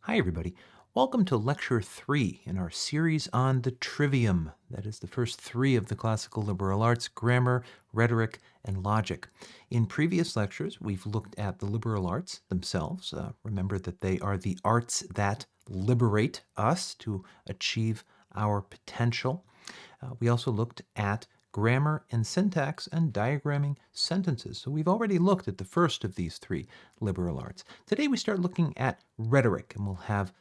Hi, everybody. Welcome to Lecture 3 in our series on the Trivium. That is the first three of the classical liberal arts: grammar, rhetoric, and logic. In previous lectures, we've looked at the liberal arts themselves. Remember that they are the arts that liberate us to achieve our potential. We also looked at grammar and syntax and diagramming sentences. So we've already looked at the first of these three liberal arts. Today we start looking at rhetoric, and we'll have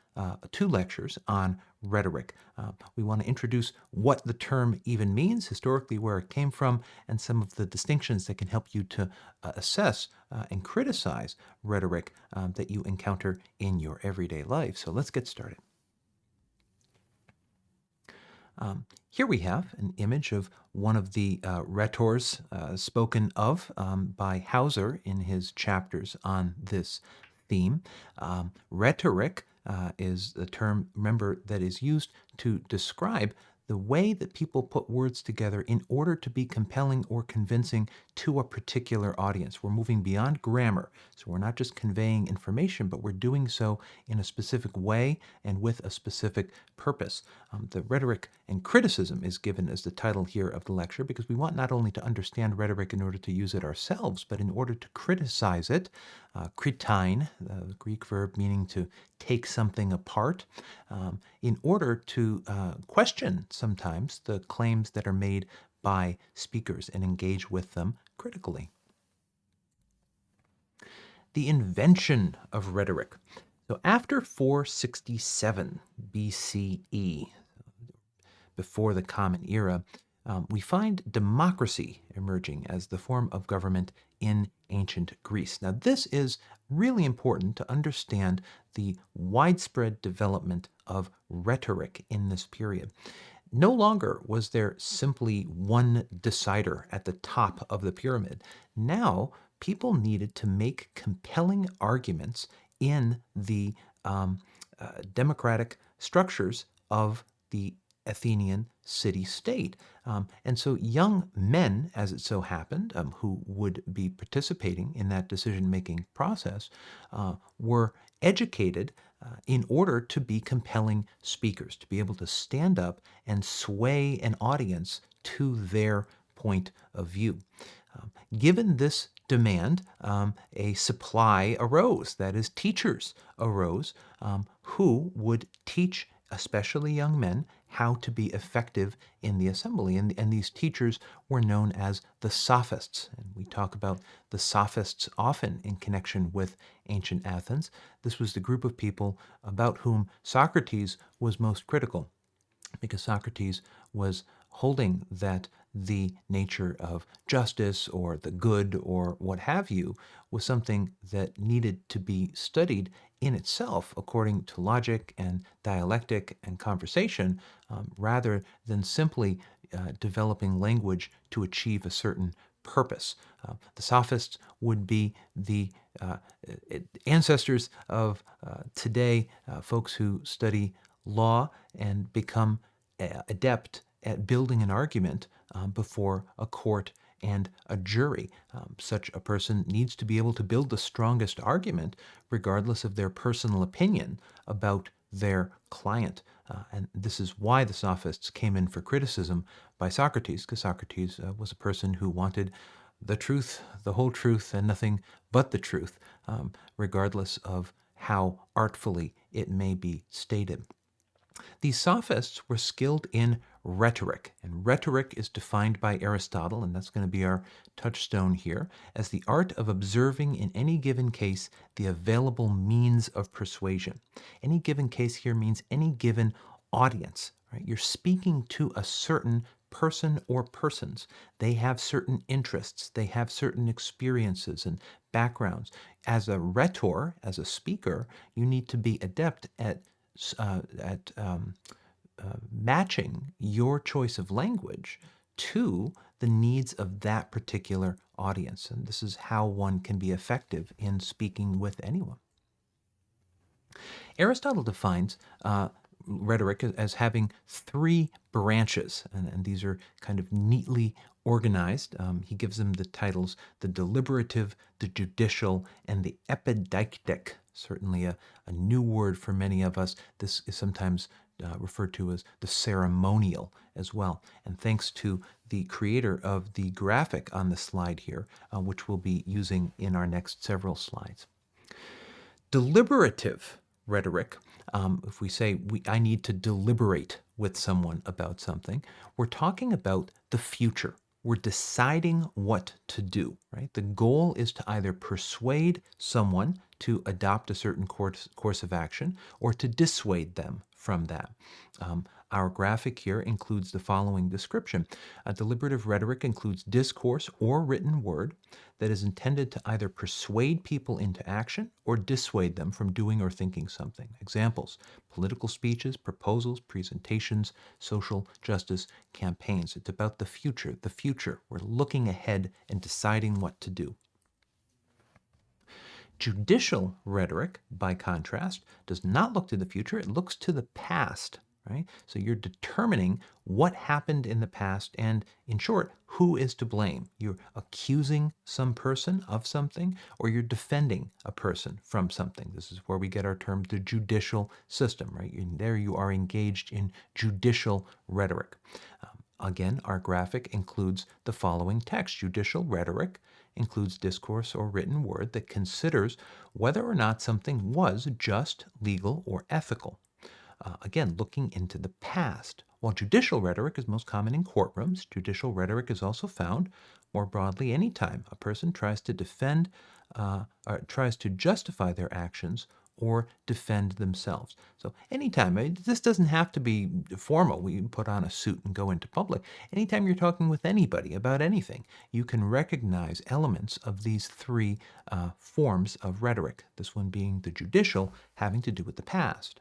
two lectures on rhetoric. We want to introduce what the term even means, historically where it came from, and some of the distinctions that can help you to assess and criticize rhetoric that you encounter in your everyday life. So let's get started. Here we have an image of one of the rhetors spoken of by Hauser in his chapters on this theme. Rhetoric is the term, remember, that is used to describe the way that people put words together in order to be compelling or convincing to a particular audience. We're moving beyond grammar. So we're not just conveying information, but we're doing so in a specific way and with a specific purpose. The rhetoric and criticism is given as the title here of the lecture because we want not only to understand rhetoric in order to use it ourselves, but in order to criticize it. Kritain, the Greek verb meaning to take something apart, in order to question sometimes the claims that are made by speakers and engage with them critically. The invention of rhetoric. So after 467 BCE, before the Common Era, we find democracy emerging as the form of government in ancient Greece. Now, this is really important to understand the widespread development of rhetoric in this period. No longer was there simply one decider at the top of the pyramid. Now, people needed to make compelling arguments in the democratic structures of the Athenian city-state. And so young men, as it so happened, who would be participating in that decision-making process, were educated in order to be compelling speakers, to be able to stand up and sway an audience to their point of view. Given this demand, a supply arose, that is, teachers arose who would teach especially young men how to be effective in the assembly. And these teachers were known as the sophists. And we talk about the sophists often in connection with ancient Athens. This was the group of people about whom Socrates was most critical, because Socrates was holding that the nature of justice or the good or what have you was something that needed to be studied in itself according to logic and dialectic and conversation, rather than simply developing language to achieve a certain purpose. The sophists would be the ancestors of today, folks who study law and become adept at building an argument before a court and a jury. Such a person needs to be able to build the strongest argument regardless of their personal opinion about their client. And this is why the sophists came in for criticism by Socrates, because Socrates was a person who wanted the truth, the whole truth, and nothing but the truth, regardless of how artfully it may be stated. These sophists were skilled in rhetoric, and rhetoric is defined by Aristotle, and that's going to be our touchstone here, as the art of observing in any given case the available means of persuasion. Any given case here means any given audience, right? You're speaking to a certain person or persons. They have certain interests, they have certain experiences and backgrounds. As a rhetor, as a speaker, you need to be adept at matching your choice of language to the needs of that particular audience. And this is how one can be effective in speaking with anyone. Aristotle defines rhetoric as having three branches, and these are kind of neatly organized. He gives them the titles: the deliberative, the judicial, and the epideictic certainly a new word for many of us. This is sometimes referred to as the ceremonial as well. And thanks to the creator of the graphic on the slide here, which we'll be using in our next several slides. Deliberative rhetoric, if we say I need to deliberate with someone about something, we're talking about the future. We're deciding what to do, right? The goal is to either persuade someone to adopt a certain course of action or to dissuade them from that. Our graphic here includes the following description. Deliberative rhetoric includes discourse or written word that is intended to either persuade people into action or dissuade them from doing or thinking something. Examples: political speeches, proposals, presentations, social justice campaigns. It's about the future. The future. We're looking ahead and deciding what to do. Judicial rhetoric, by contrast, does not look to the future, it looks to the past, right? So you're determining what happened in the past and, in short, who is to blame. You're accusing some person of something or you're defending a person from something. This is where we get our term the judicial system, right? There you are engaged in judicial rhetoric. Again, our graphic includes the following text. Judicial rhetoric includes discourse or written word that considers whether or not something was just, legal, or ethical. Again, looking into the past. While judicial rhetoric is most common in courtrooms, judicial rhetoric is also found more broadly anytime a person tries to defend or tries to justify their actions or defend themselves. So anytime, this doesn't have to be formal. We put on a suit and go into public. Anytime you're talking with anybody about anything, you can recognize elements of these three forms of rhetoric, this one being the judicial, having to do with the past.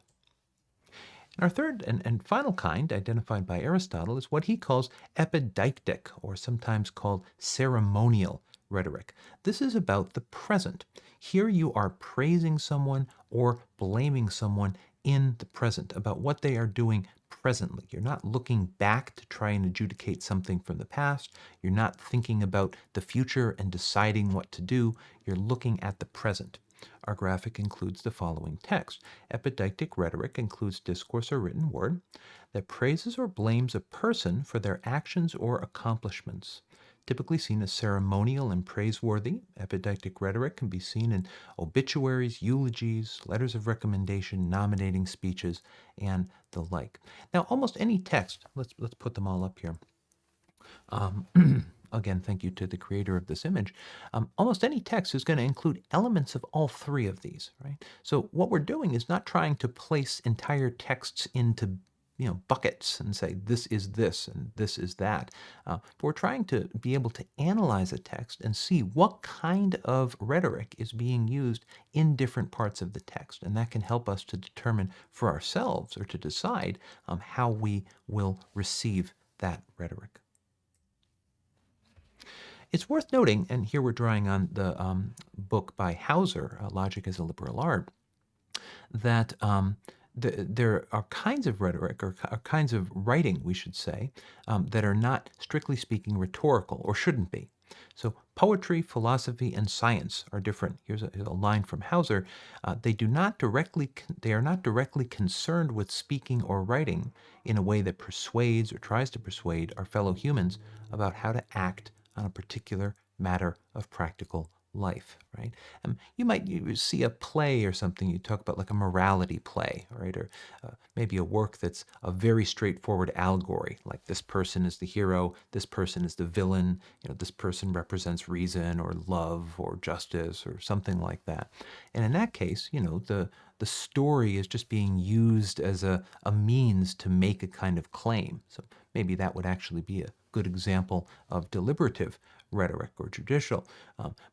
And our third and final kind, identified by Aristotle, is what he calls epideictic, or sometimes called ceremonial rhetoric. This is about the present. Here you are praising someone or blaming someone in the present about what they are doing presently. You're not looking back to try and adjudicate something from the past. You're not thinking about the future and deciding what to do. You're looking at the present. Our graphic includes the following text. Epideictic rhetoric includes discourse or written word that praises or blames a person for their actions or accomplishments. Typically seen as ceremonial and praiseworthy, epideictic rhetoric can be seen in obituaries, eulogies, letters of recommendation, nominating speeches, and the like. Now, almost any text, let's put them all up here. Again, thank you to the creator of this image. Almost any text is going to include elements of all three of these, right? So what we're doing is not trying to place entire texts into buckets and say this is this and this is that. But we're trying to be able to analyze a text and see what kind of rhetoric is being used in different parts of the text. And that can help us to determine for ourselves or to decide how we will receive that rhetoric. It's worth noting, and here we're drawing on the book by Hauser, Logic as a Liberal Art, that there are kinds of rhetoric, or kinds of writing, we should say, that are not, strictly speaking, rhetorical, or shouldn't be. So poetry, philosophy, and science are different. Here's a line from Hauser. They are not directly concerned with speaking or writing in a way that persuades or tries to persuade our fellow humans about how to act on a particular matter of practical life, right? You see a play or something, you talk about like a morality play, right? Or maybe a work that's a very straightforward allegory, like this person is the hero, this person is the villain, this person represents reason or love or justice or something like that. And in that case, the story is just being used as a means to make a kind of claim. So maybe that would actually be a good example of deliberative rhetoric or judicial.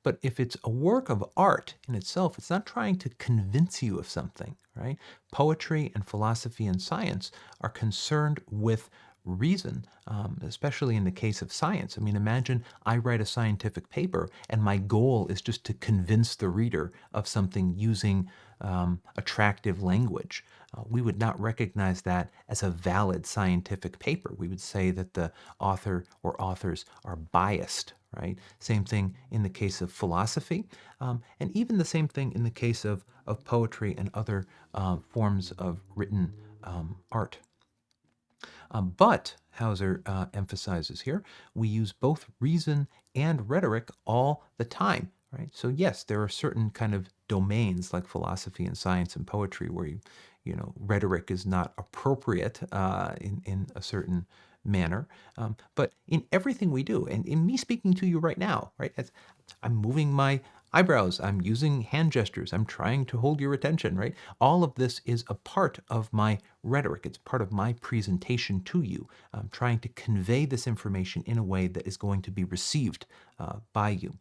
But if it's a work of art in itself, it's not trying to convince you of something, right? Poetry and philosophy and science are concerned with reason, especially in the case of science. I mean, imagine I write a scientific paper and my goal is just to convince the reader of something using attractive language. We would not recognize that as a valid scientific paper. We would say that the author or authors are biased, right? Same thing in the case of philosophy, and even the same thing in the case of poetry and other forms of written art. But, Hauser emphasizes here, we use both reason and rhetoric all the time, right? So, yes, there are certain kind of domains like philosophy and science and poetry where rhetoric is not appropriate in a certain manner. But in everything we do, and in me speaking to you right now, right, I'm moving my eyebrows, I'm using hand gestures, I'm trying to hold your attention, right? All of this is a part of my rhetoric. It's part of my presentation to you. I'm trying to convey this information in a way that is going to be received by you.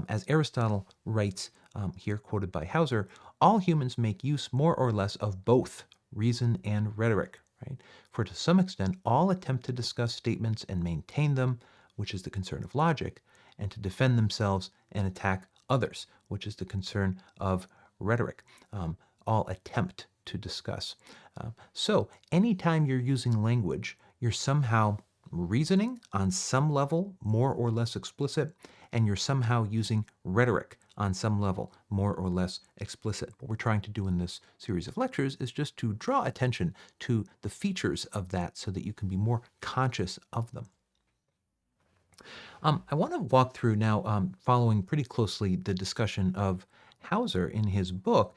As Aristotle writes here, quoted by Hauser, all humans make use more or less of both reason and rhetoric, right? For to some extent, all attempt to discuss statements and maintain them, which is the concern of logic, and to defend themselves and attack others, which is the concern of rhetoric. All attempt to discuss. So, anytime you're using language, you're somehow reasoning on some level, more or less explicit, and you're somehow using rhetoric on some level, more or less explicit. What we're trying to do in this series of lectures is just to draw attention to the features of that so that you can be more conscious of them. I want to walk through now, following pretty closely the discussion of Hauser in his book,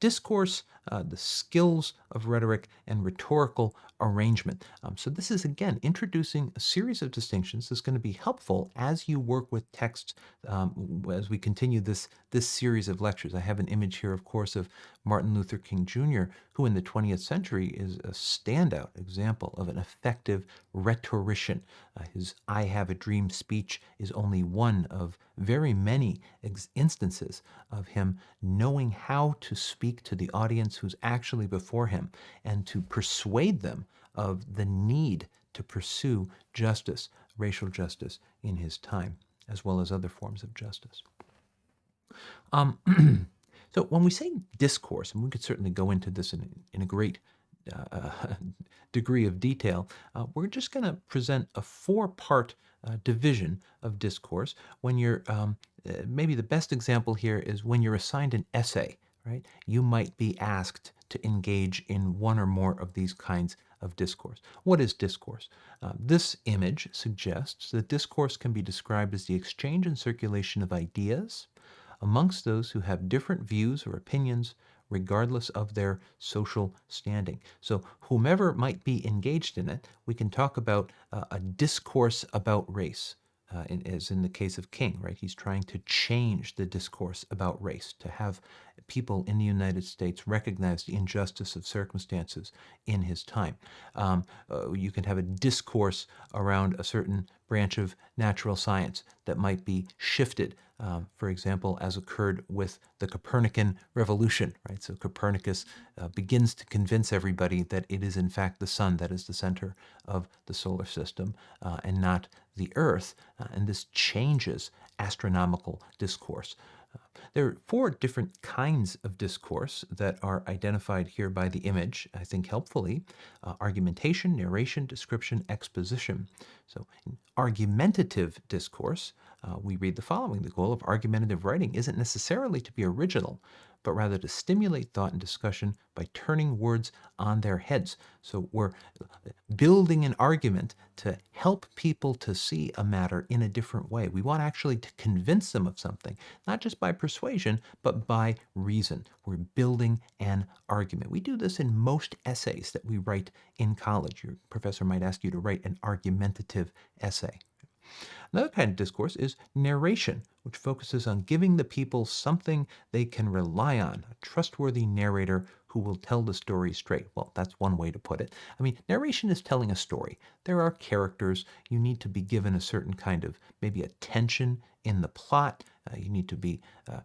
Discourse, the Skills of Rhetoric, and Rhetorical Arrangement. So, this is again introducing a series of distinctions that's going to be helpful as you work with texts as we continue this series of lectures. I have an image here, of course, of Martin Luther King Jr., who in the 20th century is a standout example of an effective rhetorician. His I Have a Dream speech is only one of very many instances of him knowing how to speak to the audience who's actually before him and to persuade them of the need to pursue justice, racial justice in his time, as well as other forms of justice. Um, so when we say discourse, and we could certainly go into this in a great degree of detail, we're just going to present a four-part division of discourse. When you're maybe the best example here is when you're assigned an essay, right? You might be asked to engage in one or more of these kinds of discourse. What is discourse? This image suggests that discourse can be described as the exchange and circulation of ideas amongst those who have different views or opinions, regardless of their social standing. So, whomever might be engaged in it, we can talk about a discourse about race. As in the case of King, right? He's trying to change the discourse about race, to have people in the United States recognize the injustice of circumstances in his time. You can have a discourse around a certain branch of natural science that might be shifted, for example, as occurred with the Copernican revolution, right? So Copernicus begins to convince everybody that it is in fact the sun that is the center of the solar system and not the earth, and this changes astronomical discourse. There are four different kinds of discourse that are identified here by the image, I think helpfully: argumentation, narration, description, exposition. So, in argumentative discourse, we read the following: the goal of argumentative writing isn't necessarily to be original, but rather to stimulate thought and discussion by turning words on their heads. So, we're building an argument to help people to see a matter in a different way. We want actually to convince them of something, not just by persuasion, but by reason. We're building an argument. We do this in most essays that we write in college. Your professor might ask you to write an argumentative essay. Another kind of discourse is narration, which focuses on giving the people something they can rely on, a trustworthy narrator who will tell the story straight. Well, that's one way to put it. I mean, narration is telling a story. There are characters. You need to be given a certain kind of maybe a tension in the plot. You need to be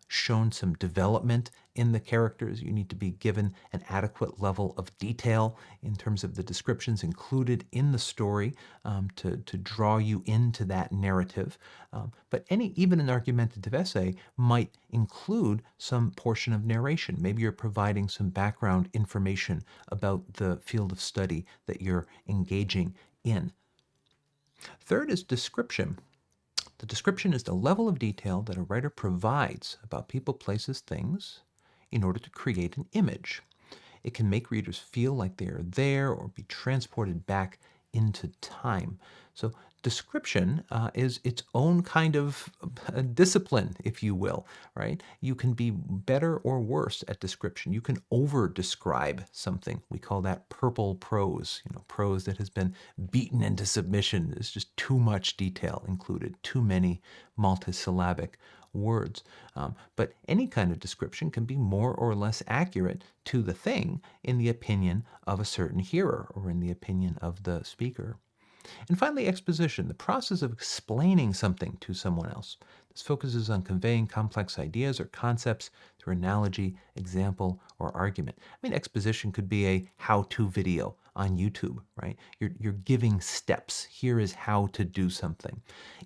shown some development in the characters. You need to be given an adequate level of detail in terms of the descriptions included in the story to draw you into that narrative. But even an argumentative essay might include some portion of narration. Maybe you're providing some background information about the field of study that you're engaging in. Third is description. The description is the level of detail that a writer provides about people, places, things in order to create an image. It can make readers feel like they are there or be transported back into time. So description is its own kind of discipline, if you will, right? You can be better or worse at description. You can over-describe something. We call that purple prose, prose that has been beaten into submission. There's just too much detail included, too many multisyllabic words. But any kind of description can be more or less accurate to the thing in the opinion of a certain hearer or in the opinion of the speaker. And finally, exposition, the process of explaining something to someone else. This focuses on conveying complex ideas or concepts through analogy, example, or argument. Exposition could be a how-to video on YouTube, right? You're giving steps. Here is how to do something.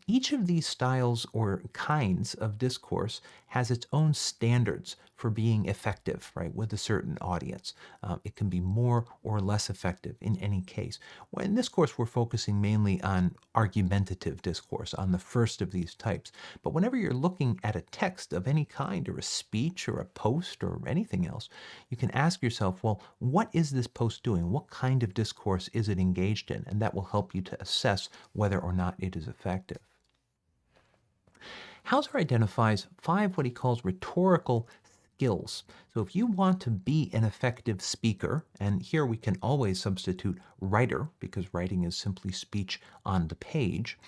Each of these styles or kinds of discourse has its own standards for being effective, right, with a certain audience. It can be more or less effective in any case. Well, in this course, we're focusing mainly on argumentative discourse, on the first of these types. But whenever you're looking at a text of any kind, or a speech, or a post, or anything else, you can ask yourself, well, what is this post doing? What kind of discourse is it engaged in? And that will help you to assess whether or not it is effective. Hauser identifies 5 what he calls rhetorical skills. So if you want to be an effective speaker, and here we can always substitute writer, because writing is simply speech on the page,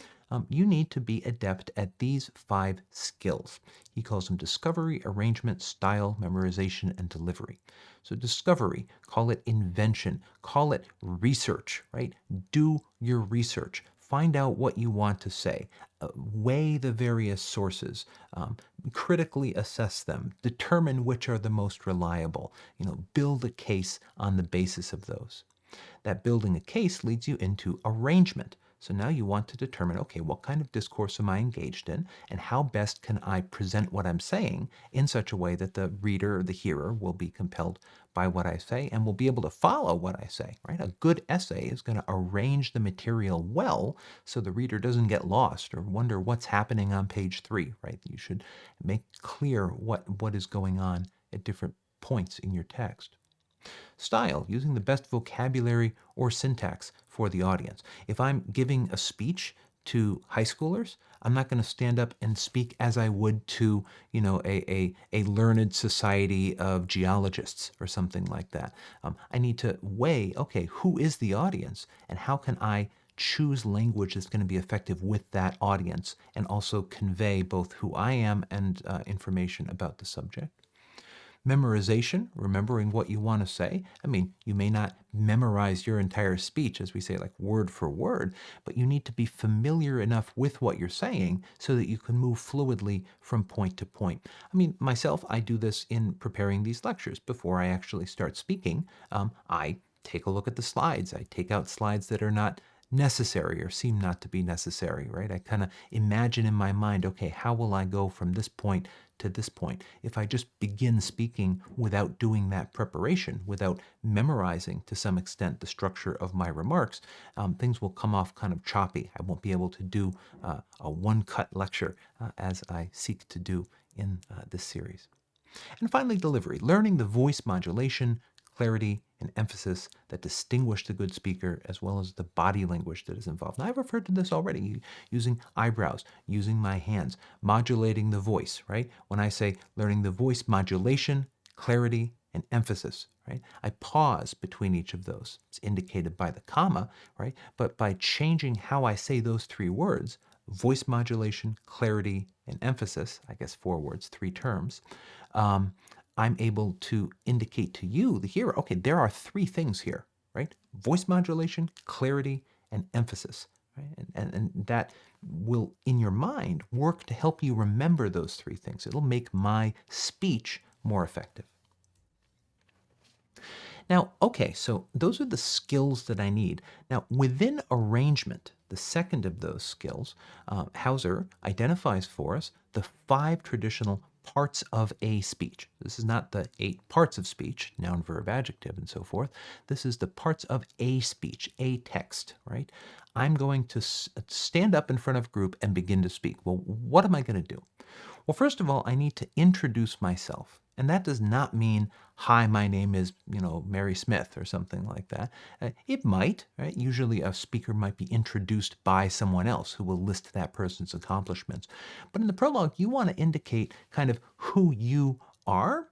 you need to be adept at these 5 skills. He calls them discovery, arrangement, style, memorization, and delivery. So discovery, call it invention, call it research, right? Do your research. Find out what you want to say. Weigh the various sources. Critically assess them. Determine which are the most reliable. Build a case on the basis of those. That building a case leads you into arrangement. So now you want to determine, okay, what kind of discourse am I engaged in, and how best can I present what I'm saying in such a way that the reader or the hearer will be compelled by what I say and will be able to follow what I say, right? A good essay is going to arrange the material well so the reader doesn't get lost or wonder what's happening on page 3, right? You should make clear what is going on at different points in your text. Style, using the best vocabulary or syntax for the audience. If I'm giving a speech to high schoolers, I'm not going to stand up and speak as I would to, a learned society of geologists or something like that. I need to weigh, okay, who is the audience and how can I choose language that's going to be effective with that audience and also convey both who I am and information about the subject. Memorization, remembering what you want to say. You may not memorize your entire speech, as we say, like word for word, but you need to be familiar enough with what you're saying so that you can move fluidly from point to point. Myself, I do this in preparing these lectures. Before I actually start speaking, I take a look at the slides. I take out slides that are not necessary or seem not to be necessary, right? I kind of imagine in my mind, okay, how will I go from this point to this point? If I just begin speaking without doing that preparation, without memorizing to some extent the structure of my remarks, things will come off kind of choppy. I won't be able to do a one-cut lecture as I seek to do in this series. And finally, delivery, learning the voice modulation, clarity, and emphasis that distinguish the good speaker, as well as the body language that is involved. Now, I've referred to this already, using eyebrows, using my hands, modulating the voice, right? When I say learning the voice modulation, clarity, and emphasis, right? I pause between each of those. It's indicated by the comma, right? But by changing how I say those 3 words, voice modulation, clarity, and emphasis, I guess 4 words, 3 terms, I'm able to indicate to you, the hearer, okay, there are 3 things here, right? Voice modulation, clarity, and emphasis, right? And that will, in your mind, work to help you remember those three things. It'll make my speech more effective. Now, okay, so those are the skills that I need. Now, within arrangement, the second of those skills, Hauser identifies for us the five traditional parts of a speech. This is not the 8 parts of speech, noun, verb, adjective, and so forth. This is the parts of a speech, a text, right? I'm going to stand up in front of a group and begin to speak. Well, what am I going to do? Well, first of all, I need to introduce myself. And that does not mean, hi, my name is, Mary Smith or something like that. It might, right? Usually a speaker might be introduced by someone else who will list that person's accomplishments. But in the prologue, you want to indicate kind of who you are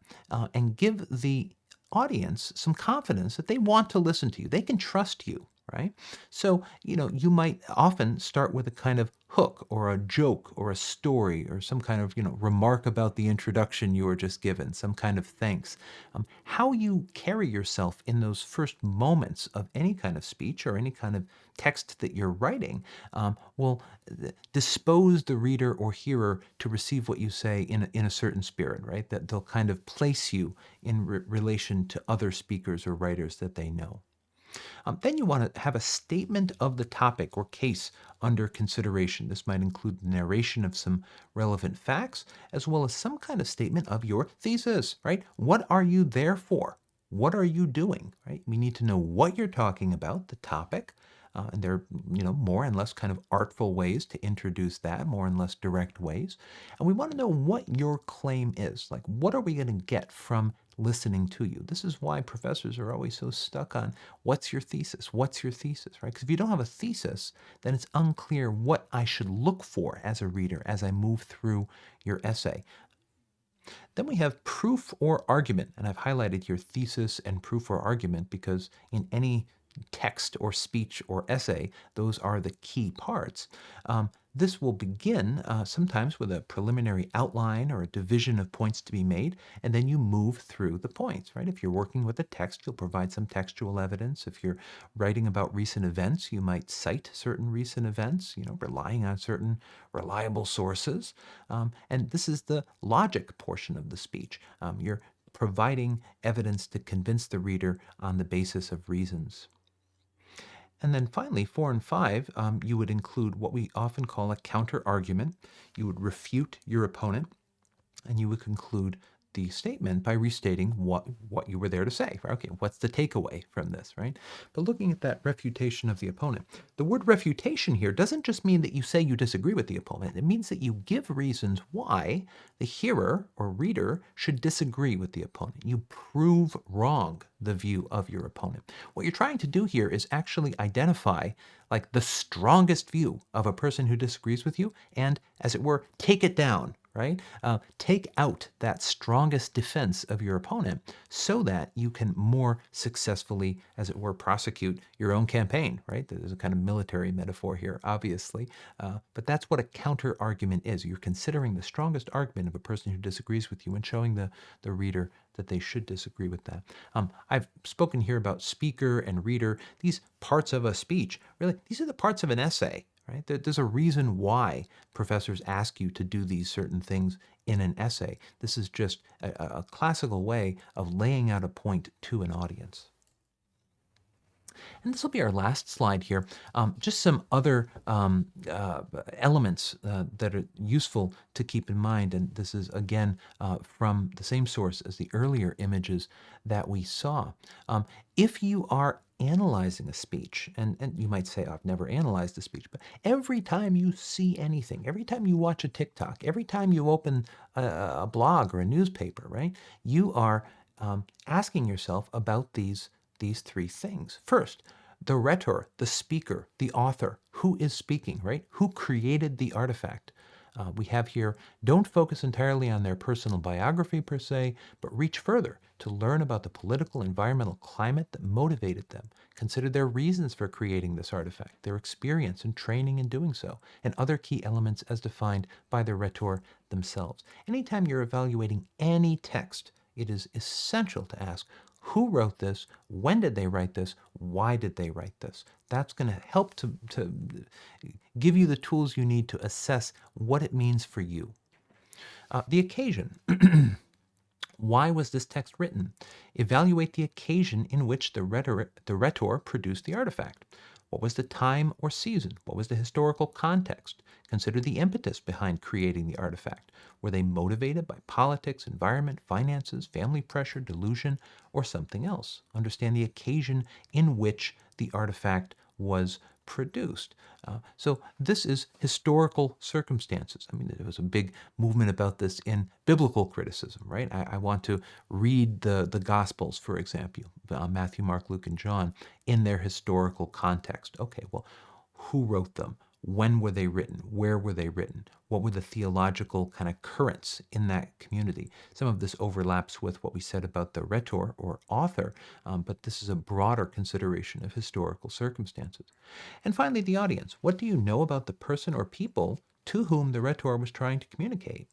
and give the audience some confidence that they want to listen to you. They can trust you, right? So, you might often start with a kind of hook or a joke or a story or some kind of, remark about the introduction you were just given, some kind of thanks. How you carry yourself in those first moments of any kind of speech or any kind of text that you're writing will dispose the reader or hearer to receive what you say in a certain spirit, right? That they'll kind of place you in relation to other speakers or writers that they know. Then you want to have a statement of the topic or case under consideration. This might include the narration of some relevant facts, as well as some kind of statement of your thesis, right? What are you there for? What are you doing, right? We need to know what you're talking about, the topic, and there are, more and less kind of artful ways to introduce that, more and less direct ways. And we want to know what your claim is. Like, what are we going to get from listening to you? This is why professors are always so stuck on what's your thesis? What's your thesis, right? Because if you don't have a thesis, then it's unclear what I should look for as a reader as I move through your essay. Then we have proof or argument, and I've highlighted here thesis and proof or argument because in any text or speech or essay, those are the key parts. This will begin sometimes with a preliminary outline or a division of points to be made, and then you move through the points, right? If you're working with a text, you'll provide some textual evidence. If you're writing about recent events, you might cite certain recent events, relying on certain reliable sources. And this is the logic portion of the speech. You're providing evidence to convince the reader on the basis of reasons. And then finally, 4 and 5, you would include what we often call a counter argument. You would refute your opponent, and you would conclude the statement by restating what you were there to say. Okay, what's the takeaway from this, right? But looking at that refutation of the opponent, the word refutation here doesn't just mean that you say you disagree with the opponent. It means that you give reasons why the hearer or reader should disagree with the opponent. You prove wrong the view of your opponent. What you're trying to do here is actually identify like the strongest view of a person who disagrees with you and, as it were, take it down, right? Take out that strongest defense of your opponent so that you can more successfully, as it were, prosecute your own campaign, right? There's a kind of military metaphor here, obviously, but that's what a counter argument is. You're considering the strongest argument of a person who disagrees with you and showing the reader that they should disagree with that. I've spoken here about speaker and reader. These parts of a speech, really, these are the parts of an essay, right? There's a reason why professors ask you to do these certain things in an essay. This is just a classical way of laying out a point to an audience. And this will be our last slide here. Just some other elements that are useful to keep in mind. And this is, again, from the same source as the earlier images that we saw. If you are analyzing a speech, and you might say, I've never analyzed a speech, but every time you see anything, every time you watch a TikTok, every time you open a blog or a newspaper, right, you are asking yourself about these three things. First, the rhetor, the speaker, the author, who is speaking, right? Who created the artifact? We have here, don't focus entirely on their personal biography per se, but reach further to learn about the political environmental climate that motivated them. Consider their reasons for creating this artifact, their experience and training in doing so, and other key elements as defined by the rhetor themselves. Anytime you're evaluating any text, it is essential to ask, Who wrote this? When did they write this? Why did they write this? That's going to help to give you the tools you need to assess what it means for you. The occasion. Why was this text written? Evaluate the occasion in which the rhetor produced the artifact. What was the time or season? What was the historical context? Consider the impetus behind creating the artifact. Were they motivated by politics, environment, finances, family pressure, delusion, or something else? Understand the occasion in which the artifact was produced. So this is historical circumstances. I mean, there was a big movement about this in biblical criticism, right? I want to read the Gospels, for example, Matthew, Mark, Luke, and John, in their historical context. Okay, well, who wrote them? When were they written? Where were they written? What were the theological kind of currents in that community? Some of this overlaps with what we said about the rhetor or author, but this is a broader consideration of historical circumstances. And finally, the audience. What do you know about the person or people to whom the rhetor was trying to communicate?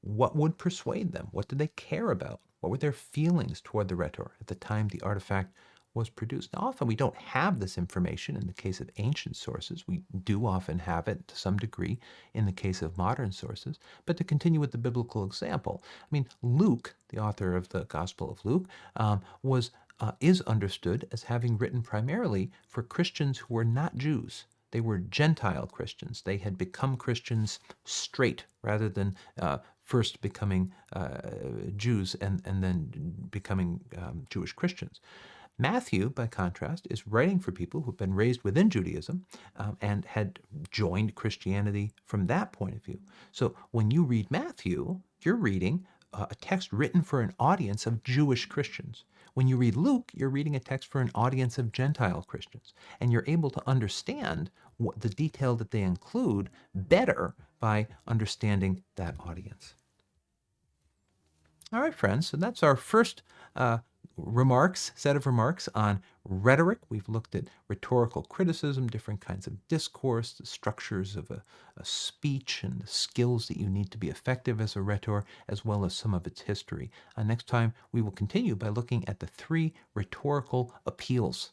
What would persuade them? What did they care about? What were their feelings toward the rhetor at the time the artifact was produced? Now, often we don't have this information in the case of ancient sources. We do often have it to some degree in the case of modern sources. But to continue with the biblical example, I mean, Luke, the author of the Gospel of Luke, is understood as having written primarily for Christians who were not Jews. They were Gentile Christians. They had become Christians straight rather than first becoming Jews and then becoming Jewish Christians. Matthew, by contrast, is writing for people who've been raised within Judaism and had joined Christianity from that point of view. So when you read Matthew, you're reading a text written for an audience of Jewish Christians. When you read Luke, you're reading a text for an audience of Gentile Christians. And you're able to understand what the detail that they include better by understanding that audience. All right, friends, so that's our first set of remarks on rhetoric. We've looked at rhetorical criticism, different kinds of discourse, the structures of a speech, and the skills that you need to be effective as a rhetor, as well as some of its history. Next time, we will continue by looking at the three rhetorical appeals.